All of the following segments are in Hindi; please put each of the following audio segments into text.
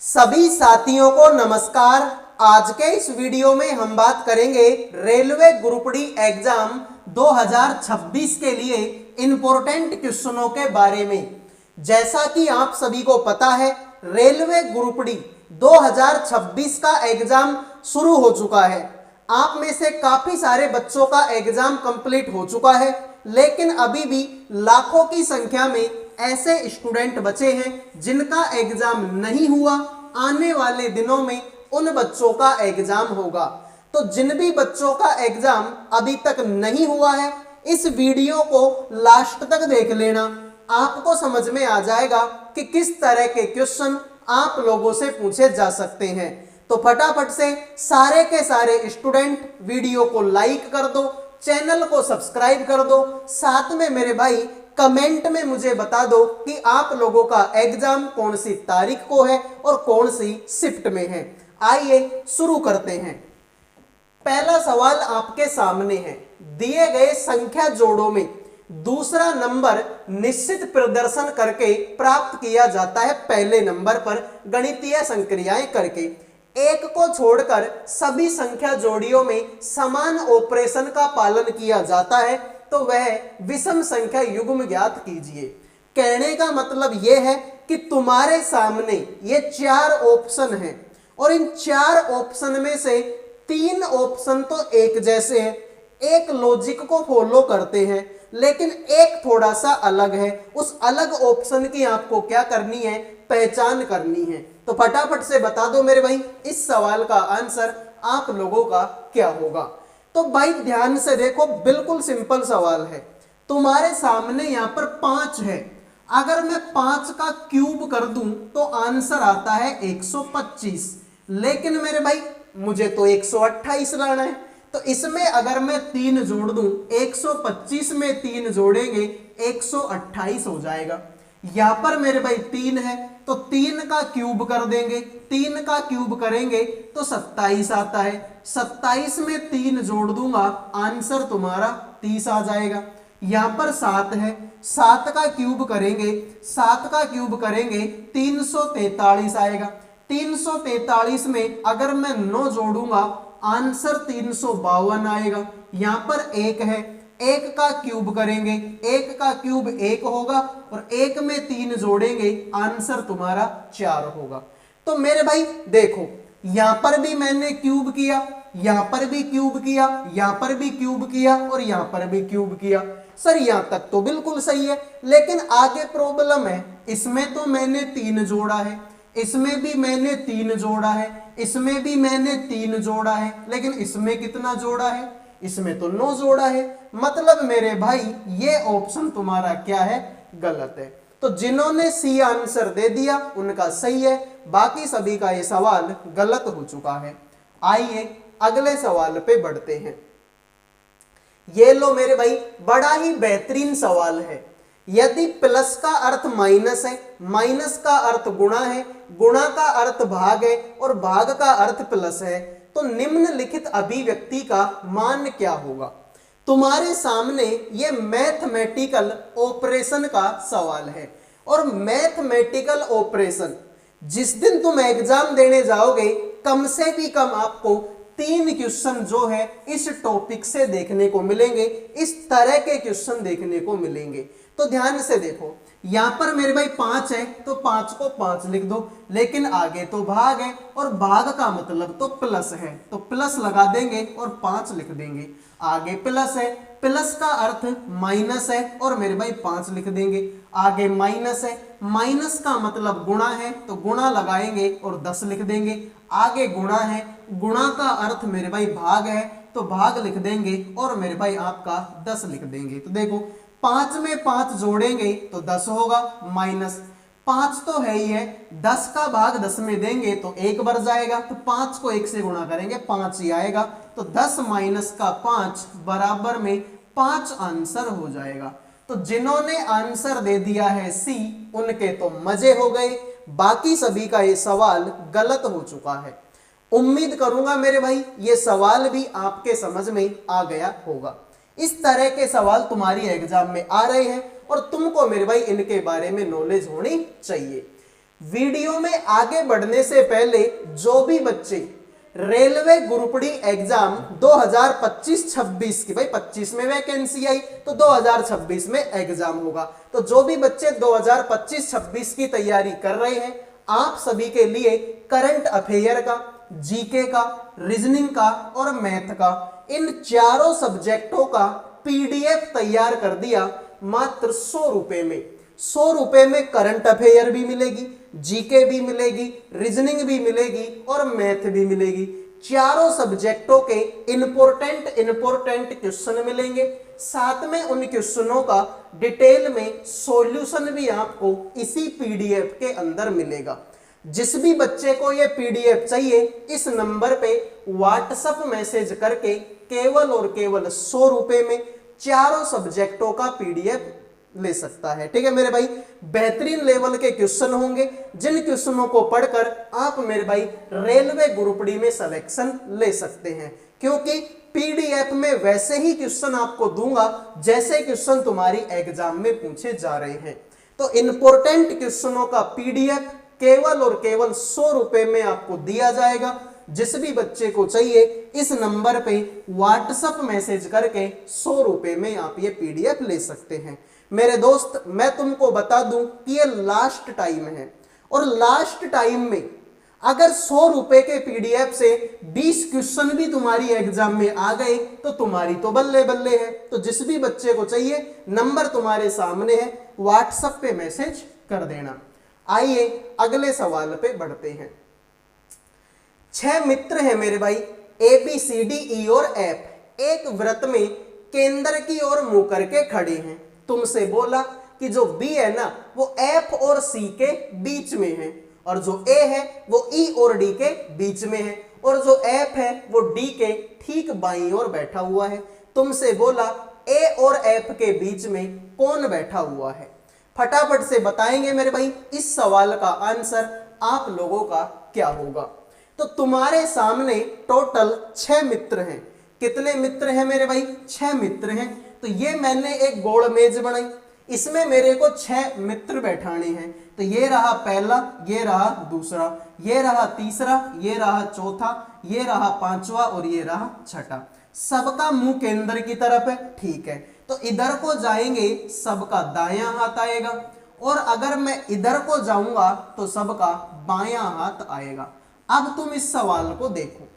सभी साथियों को नमस्कार। आज के इस वीडियो में हम बात करेंगे रेलवे ग्रुप डी एग्जाम 2026 के लिए इंपॉर्टेंट क्वेश्चनों के बारे में। जैसा कि आप सभी को पता है, रेलवे ग्रुप डी 2026 का एग्जाम शुरू हो चुका है। आप में से काफी सारे बच्चों का एग्जाम कंप्लीट हो चुका है, लेकिन अभी भी लाखों की संख्या में ऐसे स्टूडेंट बचे हैं जिनका एग्जाम नहीं हुआ। आने वाले दिनों में उन बच्चों का एग्जाम होगा। तो जिन भी बच्चों का एग्जाम अभी तक नहीं हुआ है, इस वीडियो को लास्ट तक देख लेना। आपको समझ में आ जाएगा कि किस तरह के क्वेश्चन आप लोगों से पूछे जा सकते हैं। तो फटाफट से सारे के सारे स्टूडेंट वीडियो को लाइक कर दो, चैनल को सब्सक्राइब कर दो, साथ में मेरे भाई कमेंट में मुझे बता दो कि आप लोगों का एग्जाम कौन सी तारीख को है और कौन सी शिफ्ट में है। आइए शुरू करते हैं। पहला सवाल आपके सामने है। दिए गए संख्या जोड़ों में दूसरा नंबर निश्चित प्रदर्शन करके प्राप्त किया जाता है पहले नंबर पर गणितीय संक्रियाएं करके। एक को छोड़कर सभी संख्या जोड़ियों में समान ऑपरेशन का पालन किया जाता है तो वह विषम संख्या युग्म ज्ञात कीजिए। कहने का मतलब यह है कि तुम्हारे सामने ये चार ऑप्शन हैं और इन चार ऑप्शन में से तीन ऑप्शन तो एक जैसे हैं, एक लॉजिक को फॉलो करते हैं, लेकिन एक थोड़ा सा अलग है। उस अलग ऑप्शन की आपको क्या करनी है, पहचान करनी है। तो फटाफट से बता दो मेरे भाई, इस सवाल का आंसर आप लोगों का क्या होगा। तो भाई ध्यान से देखो, बिल्कुल सिंपल सवाल है। तुम्हारे सामने यहां पर 5 है। अगर मैं 5 का क्यूब कर दूं तो आंसर आता है 125, लेकिन मेरे भाई मुझे तो 128 लाना है। तो इसमें अगर मैं 3 जोड़ दूं, 125 में 3 जोड़ेंगे 128 हो जाएगा। यहां पर मेरे भाई 3 है तो 3 का क्यूब कर देंगे, 3 का क्यूब करेंगे तो 27 आता है। 27 में 3 जोड़ दूंगा, आंसर तुम्हारा 30 आ जाएगा। यहां पर 7 है, 7 का क्यूब करेंगे, 7 का क्यूब करेंगे 343 आएगा। 343 में अगर मैं 9 जोड़ूंगा, आंसर 352 आएगा। यहां पर 1 है, 1 का क्यूब करेंगे, 1 का क्यूब 1 होगा और 1 में 3 जोड़ेंगे, आंसर तुम्हारा 4 होगा। तो मेरे भाई देखो, यहां पर भी मैंने क्यूब किया, यहां पर भी क्यूब किया, यहां पर भी क्यूब किया और यहां पर भी क्यूब किया। सर यहां तक तो बिल्कुल सही है, लेकिन आगे प्रॉब्लम है। इसमें तो मैंने 3 जोड़ा है, इसमें भी मैंने 3 जोड़ा है, इसमें भी मैंने 3 जोड़ा है, लेकिन इसमें कितना जोड़ा है, इसमें तो 9 जोड़ा है। मतलब मेरे भाई ये ऑप्शन तुम्हारा क्या है, गलत है। तो जिन्होंने सी आंसर दे दिया उनका सही है, बाकी सभी का ये सवाल गलत हो चुका है। आइए अगले सवाल पे बढ़ते हैं। ये लो मेरे भाई, बड़ा ही बेहतरीन सवाल है। यदि प्लस का अर्थ माइनस है, माइनस का अर्थ गुणा है, गुणा का अर्थ भाग है और भाग का अर्थ प्लस है, तो निम्नलिखित अभिव्यक्ति का मान क्या होगा। तुम्हारे सामने ये मैथमेटिकल ऑपरेशन का सवाल है। और मैथमेटिकल ऑपरेशन जिस दिन तुम एग्जाम देने जाओगे, कम से भी कम आपको 3 क्वेश्चन जो है इस टॉपिक से देखने को मिलेंगे, इस तरह के क्वेश्चन देखने को मिलेंगे। तो ध्यान से देखो, यहां पर मेरे भाई 5 है तो 5 को 5 लिख दो, लेकिन आगे तो भाग है और भाग का मतलब तो प्लस है, तो प्लस लगा देंगे और 5 लिख देंगे। आगे प्लस है, प्लस का अर्थ माइनस है और मेरे भाई 5 लिख देंगे। आगे माइनस है, माइनस का मतलब गुणा है तो गुणा लगाएंगे और 10 लिख देंगे। आगे गुणा है, गुणा का अर्थ मेरे भाई भाग है तो भाग लिख देंगे और मेरे भाई आपका 10 लिख देंगे। तो देखो 5 में 5 जोड़ेंगे तो 10 होगा, माइनस 5 तो है ही है, 10 का भाग 10 में देंगे तो 1 बढ़ जाएगा, तो 5 को 1 से गुणा करेंगे 5 ही आएगा। तो 10 माइनस का 5 बराबर में 5 आंसर हो जाएगा। तो जिन्होंने आंसर दे दिया है सी, उनके तो मजे हो गए, बाकी सभी का ये सवाल गलत हो चुका है। उम्मीद करूंगा मेरे भाई ये सवाल भी आपके समझ में आ गया होगा। इस तरह के सवाल तुम्हारी एग्जाम में आ रहे हैं और तुमको मेरे भाई इनके बारे में नॉलेज होनी चाहिए। वीडियो में आगे बढ़ने से पहले जो भी बच्चे रेलवे ग्रुप डी एग्जाम 2025-26 की, भाई 25 में वैकेंसी आई तो 2026 में एग्जाम होगा, तो जो भी बच्चे 2025-26 की तैयारी कर रहे हैं, आप सभी के लिए करंट अफेयर का, जीके का, रीजनिंग का और मैथ का, इन चारों सब्जेक्टों का पीडीएफ तैयार कर दिया मात्र 100 रुपए में। 100 रुपए में करंट अफेयर भी मिलेगी, जीके भी मिलेगी, रीजनिंग भी मिलेगी और मैथ भी मिलेगी। चारों सब्जेक्टों के इंपॉर्टेंट क्वेश्चन मिलेंगे, साथ में उन क्वेश्चनों का डिटेल में सॉल्यूशन भी आपको इसी पीडीएफ के अंदर मिलेगा। जिस भी बच्चे को ये पीडीएफ चाहिए, इस नंबर पे व्हाट्सएप मैसेज करके केवल और केवल 100 रुपए में चारों सब्जेक्टों का पीडीएफ ले सकता है। ठीक है मेरे भाई, बेहतरीन लेवल के क्वेश्चन होंगे, जिन क्वेश्चनों को पढ़कर आप मेरे भाई रेलवे ग्रुप डी में सिलेक्शन ले सकते हैं, क्योंकि पीडीएफ में वैसे ही क्वेश्चन आपको दूंगा जैसे क्वेश्चन तुम्हारी एग्जाम में पूछे जा रहे हैं। तो इंपॉर्टेंट क्वेश्चनों का पीडीएफ केवल और केवल 100 रुपए में आपको दिया जाएगा। जिस भी बच्चे को चाहिए, इस नंबर पे व्हाट्सएप मैसेज करके 100 रुपए में आप ये पीडीएफ ले सकते हैं। मेरे दोस्त, मैं तुमको बता दूं कि ये लास्ट टाइम है, और लास्ट टाइम में अगर 100 रुपए के पीडीएफ से 20 क्वेश्चन भी तुम्हारी एग्जाम में आ गए तो तुम्हारी तो बल्ले बल्ले है। तो जिस भी बच्चे को चाहिए, नंबर तुम्हारे सामने है, व्हाट्सएप पे मैसेज कर देना। आइए अगले सवाल पे बढ़ते हैं। 6 मित्र हैं मेरे भाई, A B C D E और एफ, एक व्रत में केंद्र की ओर मुंह करके खड़े हैं। तुमसे बोला कि जो बी है ना वो एफ और सी के बीच में है, और जो ए है वो ई और डी के बीच में है, और जो एफ है वो डी के ठीक बाईं ओर बैठा हुआ है। तुमसे बोला ए और एफ के बीच में कौन बैठा हुआ है। फटाफट से बताएंगे मेरे भाई, इस सवाल का आंसर आप लोगों का क्या होगा। तो तुम्हारे सामने टोटल 6 मित्र हैं। कितने मित्र हैं मेरे भाई? 6 मित्र हैं। तो ये मैंने एक गोल मेज बनाई, इसमें मेरे को 6 मित्र बैठाने हैं। तो ये रहा पहला, ये रहा दूसरा, ये रहा तीसरा, ये रहा चौथा, ये रहा पांचवा और ये रहा छठा। सबका मुंह केंद्र की तरफ है, ठीक है। तो इधर को जाएंगे सबका दायां हाथ आएगा, और अगर मैं इधर को जाऊंगा तो सबका बायां हाथ आएगा। अब तुम इस सवाल को देखो,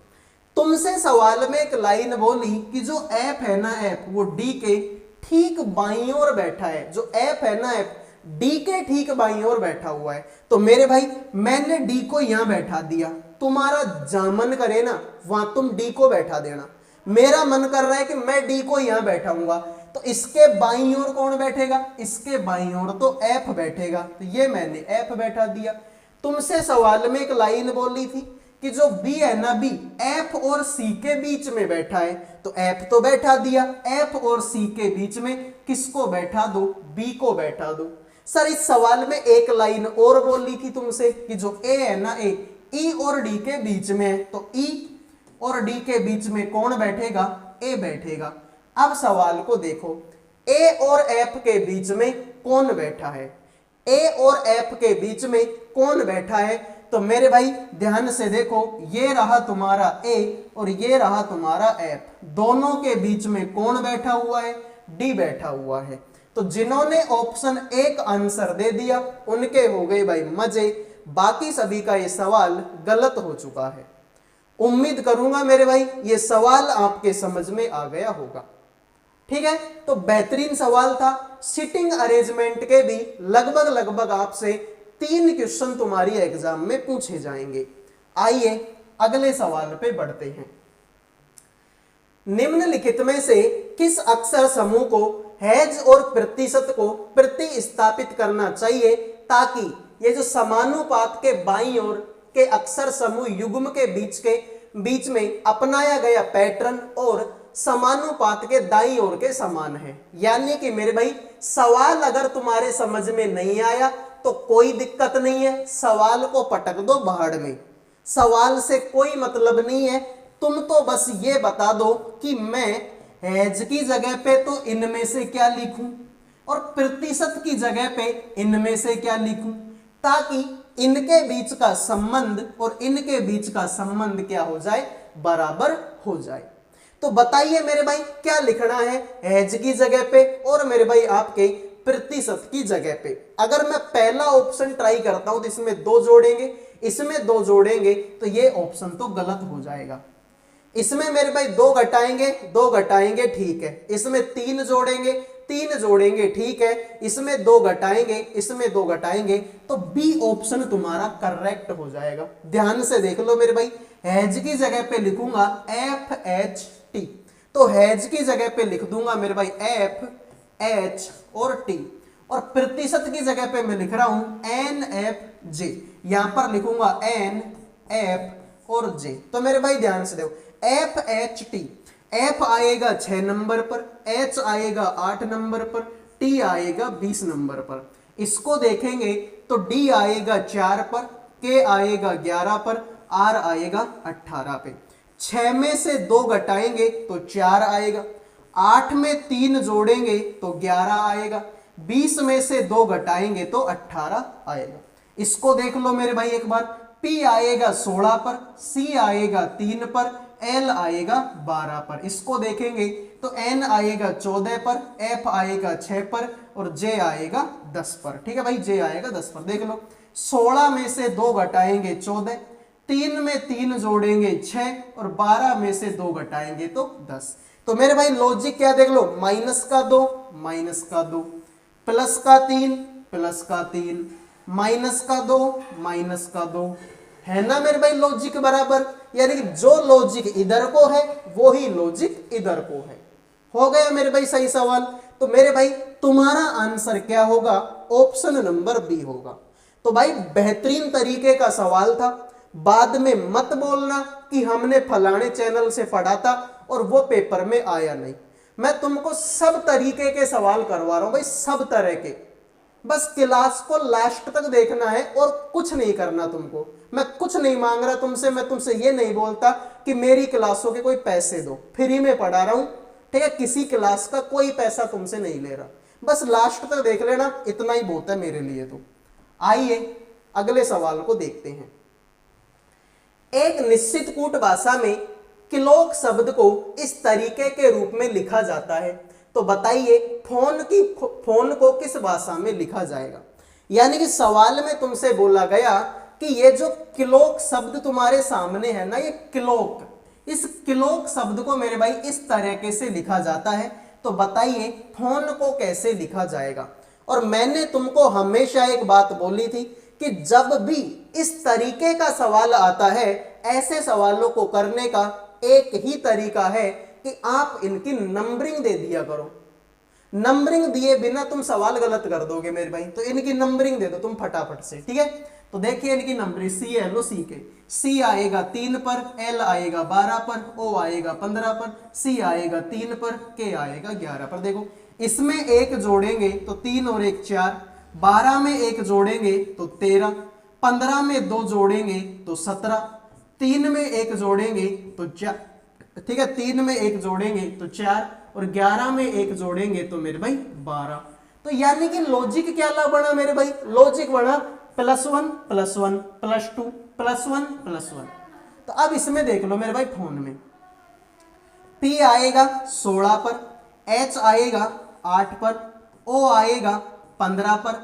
तुमसे सवाल में एक लाइन बोली कि जो एफ है ना, एफ वो डी के ठीक बाईं ओर बैठा है। जो एफ है ना, एफ डी के ठीक बाईं ओर बैठा हुआ है। तो मेरे भाई मैंने डी को यहां बैठा दिया, तुम्हारा जहां मन करे ना वहां तुम डी को बैठा देना। मेरा मन कर रहा है कि मैं डी को यहां बैठाऊंगा, तो इसके बाईं ओर कौन बैठेगा? इसके बाईं ओर तो एफ बैठेगा। तो ये मैंने एफ बैठा दिया। तुमसे सवाल में एक लाइन बोली थी कि जो बी है ना, बी एफ और सी के बीच में बैठा है, तो एफ तो बैठा दिया। एफ और सी के बीच में किसको बैठा दो? बी को बैठा दो। सर इस सवाल में एक लाइन और बोली थी तुमसे कि जो ए है ना, ए ई और डी के बीच में है, तो ई और डी के बीच में कौन बैठेगा? ए बैठेगा। अब सवाल को देखो, ए और एफ के बीच में कौन बैठा है? ए और एफ के बीच में कौन बैठा है? तो मेरे भाई ध्यान से देखो, ये रहा तुम्हारा ए और ये रहा तुम्हारा एफ, दोनों के बीच में कौन बैठा हुआ है? डी बैठा हुआ है। तो जिन्होंने ऑप्शन ए का आंसर दे दिया उनके हो गए भाई मजे, बाकी सभी का ये सवाल गलत हो चुका है। उम्मीद करूंगा मेरे भाई ये सवाल आपके समझ में आ गया होगा। ठीक है, तो बेहतरीन सवाल था। सिटिंग अरेंजमेंट के भी लगभग आपसे 3 क्वेश्चन तुम्हारी एग्जाम में पूछे जाएंगे। आइए अगले सवाल पे बढ़ते हैं। निम्नलिखित में से किस अक्षर समूह को हैज और प्रतिशत को प्रतिस्थापित करना चाहिए ताकि ये जो समानुपात के बाईं ओर के अक्षर समूह युग्म के बीच में अपनाया गया पैटर्न और समानुपात के दाईं ओर के समान है। यानी कि मेरे भाई सवाल अगर तुम्हारे समझ में नहीं आया तो कोई दिक्कत नहीं है, सवाल को पटक दो भाड़ में। सवाल से कोई मतलब नहीं है, तुम तो बस ये बता दो कि मैं हैज की जगह पे तो इनमें से क्या लिखूं और प्रतिशत की जगह पे इनमें से क्या लिखूं, ताकि इनके बीच का संबंध और इनके बीच का संबंध क्या हो जाए, बराबर हो जाए। तो बताइए मेरे भाई क्या लिखना है, हैज की जगह पे और मेरे भाई आपके प्रतिशत की जगह पे। अगर मैं पहला ऑप्शन ट्राई करता हूं तो इसमें 2 जोड़ेंगे, इसमें 2 जोड़ेंगे, तो ये ऑप्शन तो गलत हो जाएगा। इसमें मेरे भाई 2 घटाएंगे ठीक है, इसमें 3 जोड़ेंगे, 3 जोड़ेंगे ठीक है, इसमें 2 घटाएंगे, इसमें 2 घटाएंगे, तो बी ऑप्शन तुम्हारा करेक्ट हो जाएगा। ध्यान से देख लो मेरे भाई, हैज की जगह पे लिखूंगा FHT, तो हैज की जगह पे लिख दूंगा मेरे भाई FH और T, और प्रतिशत की जगह पे मैं लिख रहा हूं NFJ, यहां पर लिखूंगा NF और J। तो मेरे भाई ध्यान से देखो, FHT, F आएगा 6 नंबर पर, H आएगा 8 नंबर पर, T आएगा 20 नंबर पर। इसको देखेंगे तो D आएगा 4 पर, K आएगा 11 पर, R आएगा 18 पे। 6 में से 2 घटाएंगे तो 4 आएगा, 8 में 3 जोड़ेंगे तो 11 आएगा, 20 में से 2 घटाएंगे तो 18 आएगा। इसको देख लो मेरे भाई एक बार, P आएगा 16 पर, C आएगा 3 पर, L आएगा 12 पर। इसको देखेंगे तो N आएगा 14 पर, F आएगा 6 पर और J आएगा 10 पर। ठीक है भाई, J आएगा 10 पर। देख लो 16 में से 2 घटाएंगे 14, 3 में 3 जोड़ेंगे 6 और 12 में से 2 घटाएंगे तो 10। तो मेरे भाई लॉजिक क्या देख लो, माइनस का 2, माइनस का 2, प्लस का 3, प्लस का 3, माइनस का 2, माइनस का 2, है ना मेरे भाई लॉजिक बराबर। यानी कि जो लॉजिक इधर को है वो ही लॉजिक इधर को है। हो गया मेरे भाई सही सवाल। तो मेरे भाई तुम्हारा आंसर क्या होगा, ऑप्शन नंबर बी होगा। तो भाई बेहतरीन तरीके का सवाल था। बाद में मत बोलना कि हमने फलाने चैनल से पढ़ा था और वो पेपर में आया नहीं। मैं तुमको सब तरीके के सवाल करवा रहा हूं भाई, सब तरह के। बस क्लास को लास्ट तक देखना है और कुछ नहीं करना तुमको। मैं कुछ नहीं मांग रहा तुमसे, मैं तुमसे ये नहीं बोलता कि मेरी क्लासों के कोई पैसे दो, फ्री में पढ़ा रहा हूं। ठीक है, किसी क्लास का कोई पैसा तुमसे नहीं ले रहा, बस लास्ट तक देख लेना, इतना ही बहुत है मेरे लिए। तो आइए अगले सवाल को देखते हैं। एक निश्चित कूट भाषा में किलोक शब्द को इस तरीके के रूप में लिखा जाता है, तो बताइए फोन को किस भाषा में लिखा जाएगा। यानी कि सवाल में तुमसे बोला गया कि ये जो किलोक शब्द तुम्हारे सामने है ना, ये किलोक, इस किलोक शब्द को मेरे भाई इस तरीके से लिखा जाता है, तो बताइए फोन को कैसे लिखा जाएगा। और मैंने तुमको हमेशा एक बात बोली थी कि जब भी इस तरीके का सवाल आता है, ऐसे सवालों को करने का एक ही तरीका है कि आप इनकी नंबरिंग दे दिया करो। नंबरिंग दिए बिना तुम सवाल गलत कर दोगे मेरे भाई, तो इनकी नंबरिंग दे दो तुम फटाफट से। ठीक है, तो देखिए इनकी नंबरिंग, सी है लो, सी के सी आएगा 3 पर, एल आएगा 12 पर, ओ आएगा 15 पर, सी आएगा 3 पर, के आएगा 11 पर। देखो इसमें 1 जोड़ेंगे तो 3 और 1 4, 12 में 1 जोड़ेंगे तो 13, 15 में 2 जोड़ेंगे तो 17, 3 में 1 जोड़ेंगे तो 4, ठीक है, 3 में 1 जोड़ेंगे तो 4 और 11 में 1 जोड़ेंगे तो मेरे भाई 12। तो यानी कि लॉजिक क्या ला बना मेरे भाई, लॉजिक बना +1 +1 +2 +1 +1। तो अब इसमें देख लो मेरे भाई, फोन में P आएगा 16 पर, H आएगा 8 पर, O आएगा 15 पर,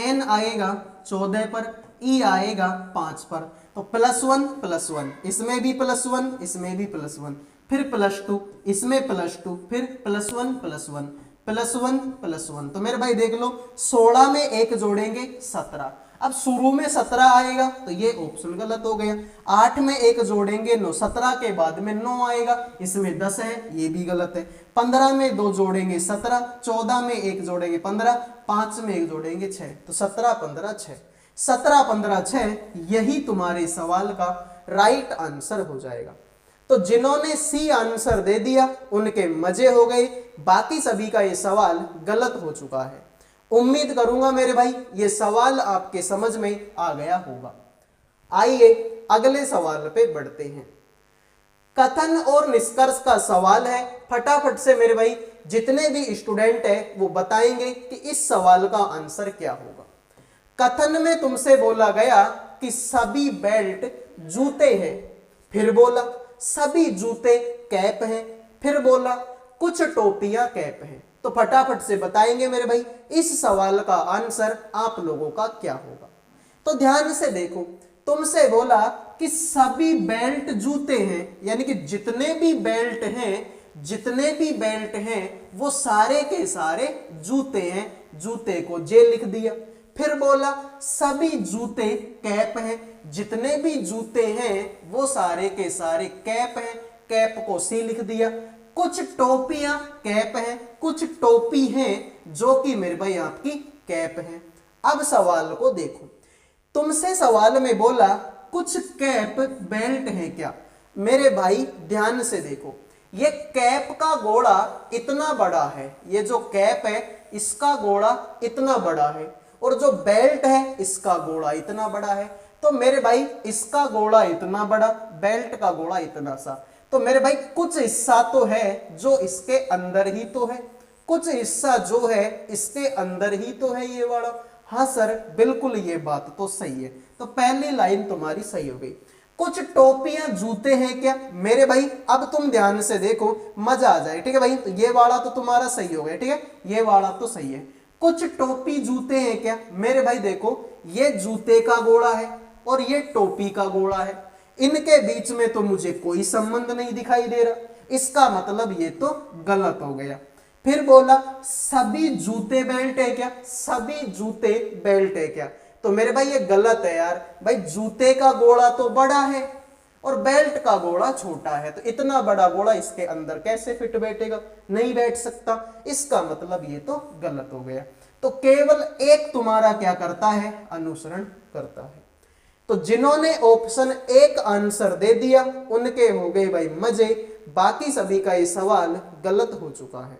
N आएगा 14 पर, E आएगा 5 पर। तो +1 +1, इसमें भी +1, इसमें भी +1, फिर +2, इसमें +2, फिर +1 +1 +1 +1। तो मेरे भाई देख लो 16 में 1 जोड़ेंगे 17, अब शुरू में 17 आएगा तो ये ऑप्शन गलत हो गया। 8 में 1 जोड़ेंगे 9, 17 के बाद में 9 आएगा, इसमें 10 है, ये भी गलत है। 15 में 2 जोड़ेंगे 17, 14 में 1 जोड़ेंगे 15, 5 में 1 जोड़ेंगे 6, तो 17 15 6, 17 15 6, यही तुम्हारे सवाल का राइट आंसर हो जाएगा। तो जिन्होंने सी आंसर दे दिया उनके मजे हो गए, बाकी सभी का ये सवाल गलत हो चुका है। उम्मीद करूंगा मेरे भाई ये सवाल आपके समझ में आ गया होगा। आइए अगले सवाल पे बढ़ते हैं। कथन और निष्कर्ष का सवाल है, फटाफट से मेरे भाई जितने भी स्टूडेंट है वो बताएंगे कि इस सवाल का आंसर क्या होगा। कथन में तुमसे बोला गया कि सभी बेल्ट जूते हैं। फिर बोला सभी जूते कैप हैं। फिर बोला कुछ टोपियां कैप हैं। तो फटाफट से बताएंगे मेरे भाई इस सवाल का आंसर आप लोगों का क्या होगा। तो ध्यान से देखो, तुमसे बोला कि सभी बेल्ट जूते हैं, यानी कि जितने भी बेल्ट हैं वो सारे के सारे जूते हैं। जूते को जे लिख दिया। फिर बोला सभी जूते कैप हैं, जितने भी जूते हैं वो सारे के सारे कैप हैं। कैप को सी लिख दिया। कुछ टोपियां कैप हैं, कुछ टोपी हैं जो कि मेरे भाई आपकी कैप हैं। अब सवाल को देखो, तुमसे सवाल में बोला कुछ कैप बेल्ट है क्या। मेरे भाई ध्यान से देखो, ये कैप का गोड़ा इतना बड़ा है, ये जो कैप है इसका गोड़ा इतना बड़ा है, और जो बेल्ट है इसका गोड़ा इतना बड़ा है। तो मेरे भाई इसका गोड़ा इतना बड़ा, बेल्ट का गोड़ा इतना सा। तो मेरे भाई कुछ हिस्सा तो है जो इसके अंदर ही तो है, कुछ हिस्सा जो है इसके अंदर ही तो है ये वाला। हाँ सर बिल्कुल ये बात तो सही है। तो पहली लाइन तुम्हारी सही हो गई। कुछ टोपियां जूते हैं क्या। मेरे भाई अब तुम ध्यान से देखो, मजा आ जाए, ठीक है भाई। तो ये वाला तो तुम्हारा सही हो गया, ठीक है, ये वाला तो सही है। कुछ टोपी जूते हैं क्या। मेरे भाई देखो, ये जूते का गोड़ा है और ये टोपी का गोड़ा है, इनके बीच में तो मुझे कोई संबंध नहीं दिखाई दे रहा, इसका मतलब ये तो गलत हो गया। फिर बोला सभी जूते बेल्ट है क्या। सभी जूते बेल्ट है क्या। तो मेरे भाई ये गलत है यार। भाई जूते का गोड़ा तो बड़ा है और बेल्ट का गोड़ा छोटा है, तो इतना बड़ा गोड़ा इसके अंदर कैसे फिट बैठेगा, नहीं बैठ सकता। इसका मतलब ये तो गलत हो गया। तो केवल एक तुम्हारा क्या करता है, अनुसरण करता है। तो जिन्होंने ऑप्शन एक आंसर दे दिया उनके हो गए भाई मजे, बाकी सभी का ये सवाल गलत हो चुका है।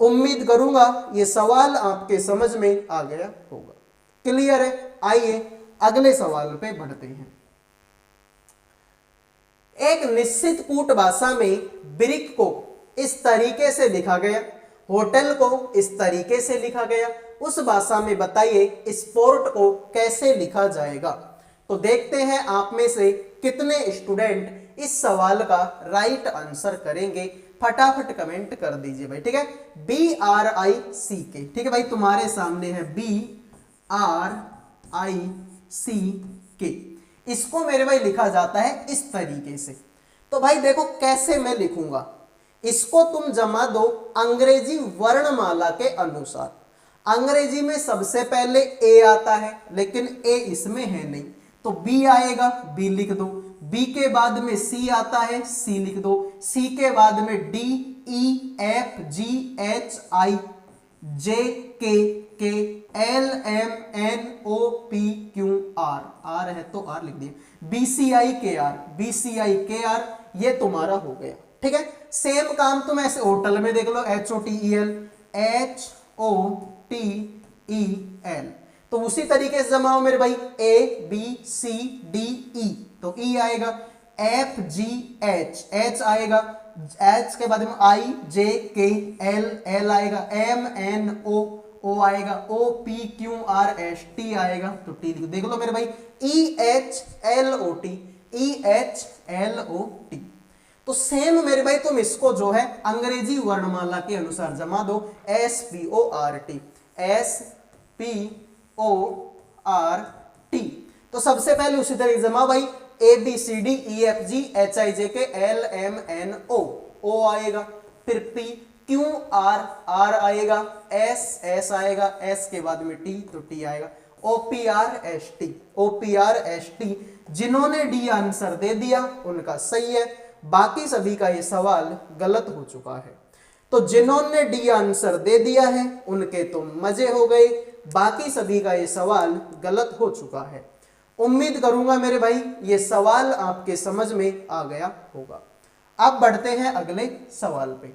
उम्मीद करूंगा ये सवाल आपके समझ में आ गया होगा। क्लियर है। आइए अगले सवाल पे बढ़ते हैं। एक निश्चित कूट भाषा में ब्रिक को इस तरीके से लिखा गया, होटल को इस तरीके से लिखा गया, उस भाषा में बताइए स्पोर्ट को कैसे लिखा जाएगा। तो देखते हैं आप में से कितने स्टूडेंट इस सवाल का राइट आंसर करेंगे। फटाफट कमेंट कर दीजिए भाई, ठीक है। BRICK, ठीक है भाई, तुम्हारे सामने है BRICK। इसको मेरे भाई लिखा जाता है इस तरीके से। तो भाई देखो कैसे मैं लिखूंगा, इसको तुम जमा दो अंग्रेजी वर्णमाला के अनुसार। अंग्रेजी में सबसे पहले ए आता है, लेकिन ए इसमें है नहीं, तो बी आएगा, बी लिख दो। बी के बाद में सी आता है, सी लिख दो। सी के बाद में D, E, F, G, H, I, J, K, L, M, N, O, P, Q, R. R है तो आर लिख दिया। BCI, KR, BCI, KR, ये तुम्हारा हो गया, ठीक है। सेम काम तुम ऐसे होटल में देख लो, HOTEL, HOTEL, तो उसी तरीके से जमाओ मेरे भाई, ABCDE, तो E आएगा। FGH, H आएगा, H के बाद में IJKL, L आएगा। MNO, O आएगा। OPQRST आएगा, तो T देख लो मेरे भाई। EHLOT, EHLOT। तो सेम मेरे भाई तुम इसको जो है अंग्रेजी वर्णमाला के अनुसार जमा दो। SPORT, SPORT। तो सबसे पहले उसी तरीके जमा भाई, ABCDEFGHIJK LMNO, O आएगा। फिर P, Q, R, R आएगा। S आएगा, S के बाद में T, तो T आएगा। OPRST। जिन्होंने डी आंसर दे दिया उनका सही है, बाकी सभी का ये सवाल गलत हो चुका है। तो जिन्होंने डी आंसर दे दिया है उनके तो मजे हो गए, बाकी सभी का ये सवाल गलत हो चुका है। उम्मीद करूंगा मेरे भाई ये सवाल आपके समझ में आ गया होगा। अब बढ़ते हैं अगले सवाल पे।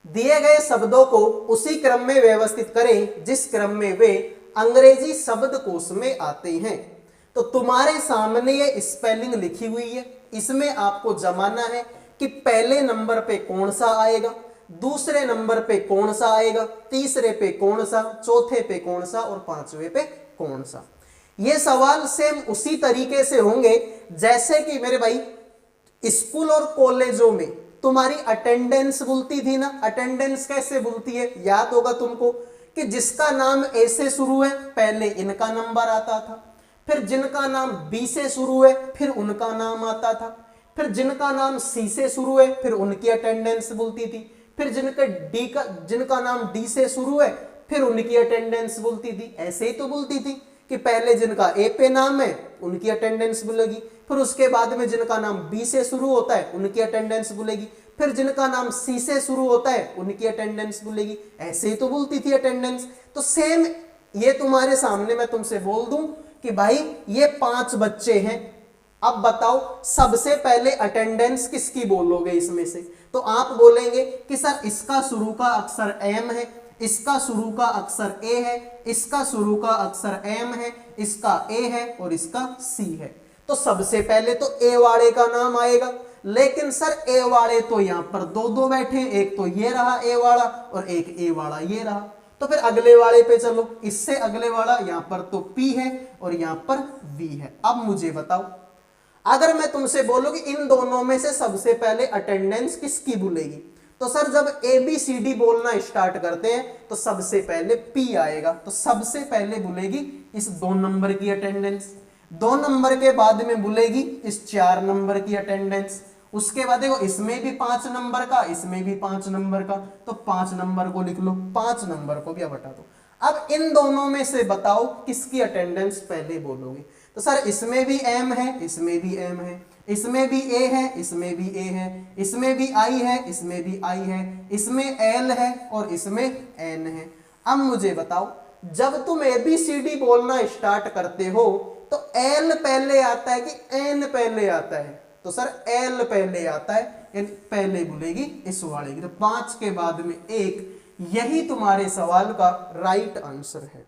दिए गए शब्दों को उसी क्रम में व्यवस्थित करें जिस क्रम में वे अंग्रेजी शब्दकोश में आते हैं। तो तुम्हारे सामने ये स्पेलिंग लिखी हुई है, इसमें आपको जमाना है कि पहले नंबर पे कौन सा आएगा, दूसरे नंबर पे कौन सा आएगा, तीसरे पे कौन सा, चौथे पे कौन सा और पांचवे पे कौन सा। ये सवाल सेम उसी तरीके से होंगे जैसे कि मेरे भाई स्कूल और कॉलेजों में तुम्हारी अटेंडेंस बुलती थी ना। अटेंडेंस कैसे बुलती है, याद होगा तुमको कि जिसका नाम ए से शुरू है पहले इनका नंबर आता था, फिर जिनका नाम बी से शुरू है फिर उनका नाम आता था, फिर जिनका नाम सी से शुरू है फिर उनकी अटेंडेंस बुलती थी, फिर जिनका नाम डी से शुरू है फिर उनकी अटेंडेंस बुलती थी। ऐसे ही तो बुलती थी कि पहले जिनका ए पे नाम है उनकी अटेंडेंस बुलेगी, फिर उसके बाद में जिनका नाम बी से शुरू होता है उनकी अटेंडेंस बुलेगी, फिर जिनका नाम सी से शुरू होता है उनकी अटेंडेंस बुलेगी। ऐसे ही तो बोलती थी अटेंडेंस। तो सेम ये तुम्हारे सामने मैं तुमसे बोल दूं कि भाई ये 5 बच्चे हैं, अब बताओ सबसे पहले अटेंडेंस किसकी बोलोगे इसमें से। तो आप बोलेंगे कि सर इसका शुरू का अक्षर एम है, इसका शुरू का अक्षर ए है, इसका शुरू का अक्षर एम है, इसका ए है और इसका सी है। तो सबसे पहले तो ए वाले का नाम आएगा, लेकिन सर ए वाले तो यहां पर दो बैठे, एक तो ये रहा ए वाला और एक ए वाला ये रहा। तो फिर अगले वाले पे चलो, इससे अगले वाला यहां पर तो P है और यहां पर V है। अब मुझे बताओ, अगर मैं तुमसे बोलूं कि इन दोनों में से सबसे पहले अटेंडेंस किसकी बुलेगी, तो सर जब ABCD बोलना स्टार्ट करते हैं तो सबसे पहले P आएगा। तो सबसे पहले बुलेगी इस 2 नंबर की अटेंडेंस, 2 नंबर के बाद में बुलेगी इस 4 नंबर की अटेंडेंस, उसके बाद देखो इसमें भी 5 नंबर का, इसमें भी 5 नंबर का, तो 5 नंबर को लिख लो, 5 नंबर को भी अब हटा दो। अब इन दोनों में से बताओ किसकी अटेंडेंस पहले बोलोगे। तो सर इसमें भी M है, इसमें भी M है, इसमें भी A है, इसमें भी A है, इसमें भी I है, इसमें भी I है, इसमें L है और इसमें N है। अब मुझे बताओ, जब तुम ABCD बोलना स्टार्ट करते हो तो L पहले आता है कि N पहले आता है। तो सर L पहले आता है, पहले बोलेगी इस वाले की। तो 5 के बाद में 1, यही तुम्हारे सवाल का राइट आंसर है।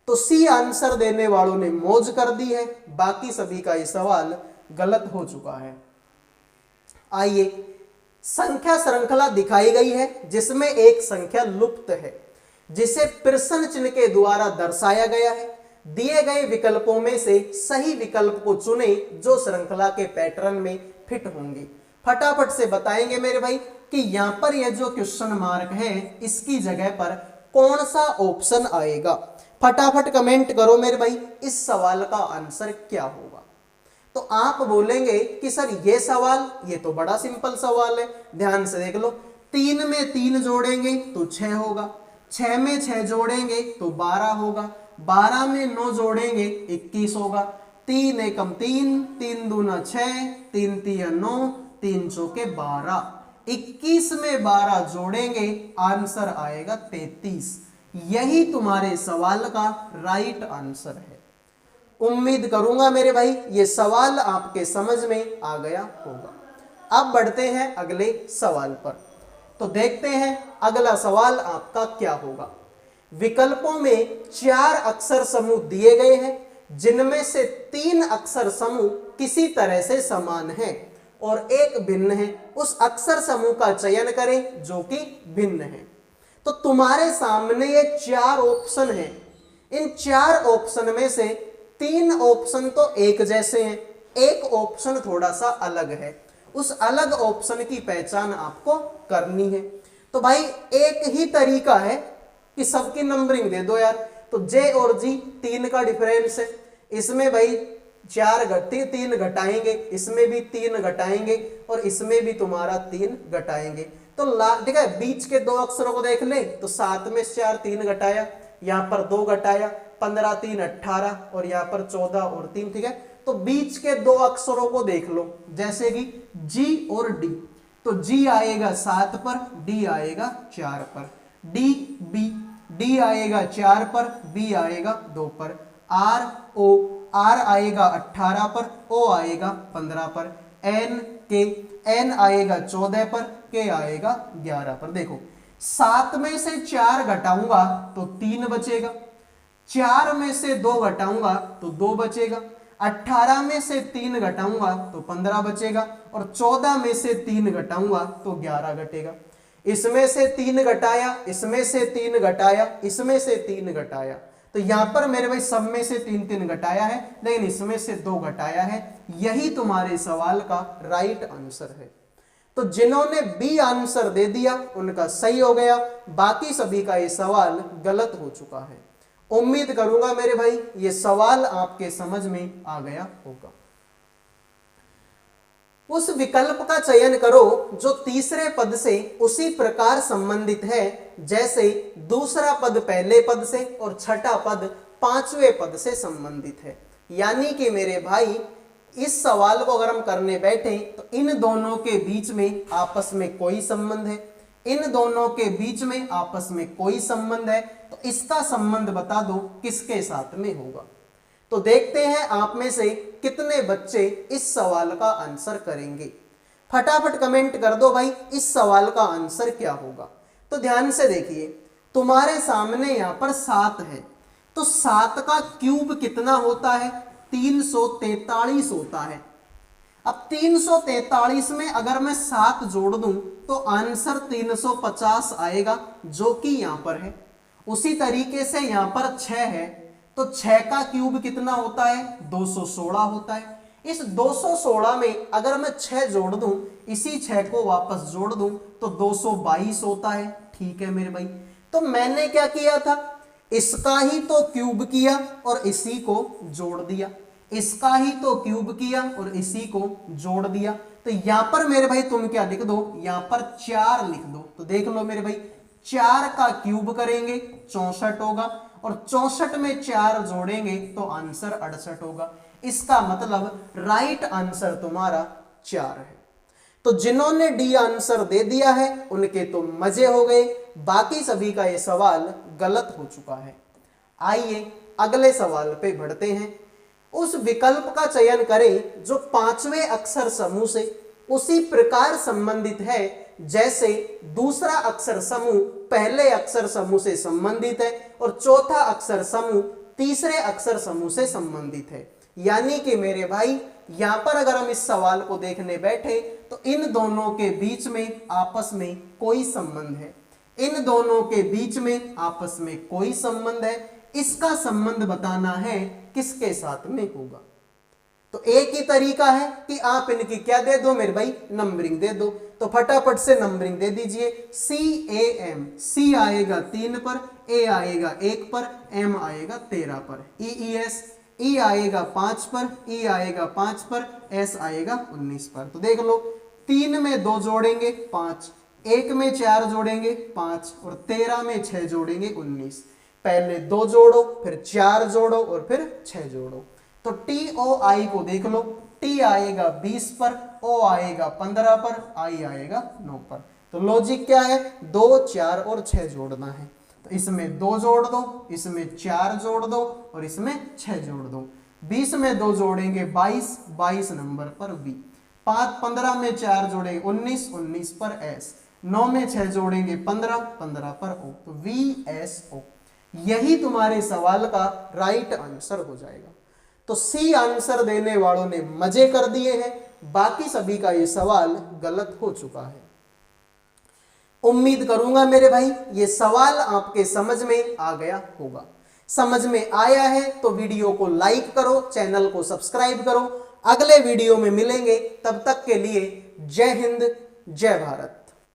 तो सी आंसर देने वालों ने मौज कर दी है, बाकी सभी का ये सवाल गलत हो चुका है। आइए, संख्या श्रृंखला दिखाई गई है जिसमें एक संख्या लुप्त है जिसे प्रश्न चिन्ह के द्वारा दर्शाया गया है। दिए गए विकल्पों में से सही विकल्प को चुने जो श्रृंखला के पैटर्न में फिट होंगे। फटाफट से बताएंगे मेरे भाई कि यहां पर यह जो क्वेश्चन मार्क है इसकी जगह पर कौन सा ऑप्शन आएगा। फटाफट कमेंट करो मेरे भाई, इस सवाल का आंसर क्या होगा। तो आप बोलेंगे कि सर ये सवाल, ये तो बड़ा सिंपल सवाल है, ध्यान से देख लो। 3 में 3 जोड़ेंगे तो 6 होगा, 6 में 6 जोड़ेंगे तो 12 होगा, 12 में 9 जोड़ेंगे 21 होगा, 3 एकम 3, 3 दूना 6, 3 तिया 9, 3 चौके 12, 21 में 12 जोड़ेंगे आंसर आएगा 33। यही तुम्हारे सवाल का राइट आंसर है। उम्मीद करूंगा मेरे भाई ये सवाल आपके समझ में आ गया होगा। अब बढ़ते हैं अगले सवाल पर, तो देखते हैं अगला सवाल आपका क्या होगा। विकल्पों में 4 अक्षर समूह दिए गए हैं जिनमें से 3 अक्षर समूह किसी तरह से समान हैं और एक भिन्न है। उस अक्षर समूह का चयन करें जो कि भिन्न है। तो तुम्हारे सामने ये 4 ऑप्शन हैं, इन 4 ऑप्शन में से 3 ऑप्शन तो एक जैसे हैं, एक ऑप्शन थोड़ा सा अलग है। उस अलग ऑप्शन की पहचान आपको करनी है। तो भाई एक ही तरीका है कि सबकी नंबरिंग दे दो यार। तो J और G 3 का डिफरेंस है, इसमें भाई 3 घटाएंगे, इसमें भी 3 घटाएंगे और इसमें भी तुम्हारा 3 घटाएंगे। तो ठीक है, बीच के 2 अक्षरों को देख ले तो 7 में 4 3 घटाया, यहाँ पर 2 घटाया, 15 3 18 और यहाँ पर 14 और 3। ठीक है, तो बीच के 2 अक्षरों को देख लो, जैसे कि G और D। तो G आएगा 7 पर, D आएगा 4 पर, D आएगा 4 पर, B आएगा 2 पर, R आएगा 18 पर, O आएगा 15 पर, N आएगा 14 पर, K आएगा 11 पर। देखो 7 में से 4 घटाऊंगा तो 3 बचेगा, 4 में से 2 घटाऊंगा तो 2 बचेगा, 18 में से 3 घटाऊंगा तो 15 बचेगा और 14 में से 3 घटाऊंगा तो 11 घटेगा। इसमें से 3 घटाया, इसमें से 3 घटाया, इसमें से 3 घटाया, तो यहां पर मेरे भाई सब में से 3 घटाया है, लेकिन इसमें से 2 घटाया है। यही तुम्हारे सवाल का राइट आंसर है। तो जिन्होंने बी आंसर दे दिया उनका सही हो गया, बाकी सभी का ये सवाल गलत हो चुका है। उम्मीद करूंगा मेरे भाई ये सवाल आपके समझ में आ गया होगा। उस विकल्प का चयन करो जो तीसरे पद से उसी प्रकार संबंधित है जैसे दूसरा पद पहले पद से और छठा पद पांचवें पद से संबंधित है। यानी कि मेरे भाई इस सवाल को अगर हम करने बैठे तो इन दोनों के बीच में आपस में कोई संबंध है, इन दोनों के बीच में आपस में कोई संबंध है, तो इसका संबंध बता दो किसके साथ में होगा। तो देखते हैं आप में से कितने बच्चे इस सवाल का आंसर करेंगे। फटाफट कमेंट कर दो भाई इस सवाल का आंसर क्या होगा। तो ध्यान से देखिए, तुम्हारे सामने यहां पर 7 है, तो 7 का क्यूब कितना होता है? 343 होता है। अब 343 में अगर मैं 7 जोड़ दूं तो आंसर 350 आएगा, जो कि यहां पर है। उसी तरीके से यहां पर 6 है, तो 6 का क्यूब कितना होता है? 216 होता है। इस 216 में अगर मैं 6 जोड़ दूं, इसी 6 को वापस जोड़ दूं तो 222 होता है। ठीक है मेरे भाई, तो मैंने क्या किया था? इसका ही तो क्यूब किया और इसी को जोड़ दिया, इसका ही तो क्यूब किया और इसी को जोड़ दिया। तो यहां पर मेरे भाई तुम क्या लिख दो? यहां पर 4 लिख दो। तो देख लो मेरे भाई, 4 का क्यूब करेंगे 64 होगा और 64 में 4 जोड़ेंगे तो आंसर 68 होगा। इसका मतलब राइट आंसर तुम्हारा 4 है। तो जिन्होंने डी आंसर दे दिया है उनके तो मजे हो गए, बाकी सभी का यह सवाल गलत हो चुका है। आइए अगले सवाल पे बढ़ते हैं। उस विकल्प का चयन करें जो पांचवें अक्षर समूह से उसी प्रकार संबंधित है जैसे दूसरा अक्षर समूह पहले अक्षर समूह से संबंधित है और चौथा अक्षर समूह तीसरे अक्षर समूह से संबंधित है। यानी कि मेरे भाई यहां पर अगर हम इस सवाल को देखने बैठे तो इन दोनों के बीच में आपस में कोई संबंध है, इन दोनों के बीच में आपस में कोई संबंध है। इसका संबंध बताना है किसके साथ में होगा। तो एक ही तरीका है कि आप इनकी क्या दे दो मेरे भाई? नंबरिंग दे दो। तो फटाफट से नंबरिंग दे दीजिए। CAM, C आएगा 3 पर, A आएगा 1 पर, M आएगा 13 पर, EES, E आएगा 5 पर, E आएगा 5 पर, S आएगा 19 पर। तो देख लो, 3 में 2 जोड़ेंगे 5, 1 में 4 जोड़ेंगे 5 और 13 में 6 जोड़ेंगे 19। पहले 2 जोड़ो, फिर 4 जोड़ो और फिर 6 जोड़ो। तो TOI को देख लो, T आएगा 20 पर, O आएगा 15 पर, I आएगा 9 पर। तो लॉजिक क्या है? 2, 4 और 6 जोड़ना है। तो इसमें 2 जोड़ दो, इसमें 4 जोड़ दो और इसमें 6 जोड़ दो। 20 में 2 जोड़ेंगे 22, 22 नंबर पर V। 15 में 4 जोड़ेंगे 19, 19 पर S। 9 में 6 जोड़ेंगे 15, 15 पर O। तो VSO यही तुम्हारे सवाल का राइट आंसर हो जाएगा। तो सी आंसर देने वालों ने मजे कर दिए हैं, बाकी सभी का ये सवाल गलत हो चुका है। उम्मीद करूंगा मेरे भाई ये सवाल आपके समझ में आ गया होगा। समझ में आया है तो वीडियो को लाइक करो, चैनल को सब्सक्राइब करो। अगले वीडियो में मिलेंगे, तब तक के लिए जय हिंद, जय भारत।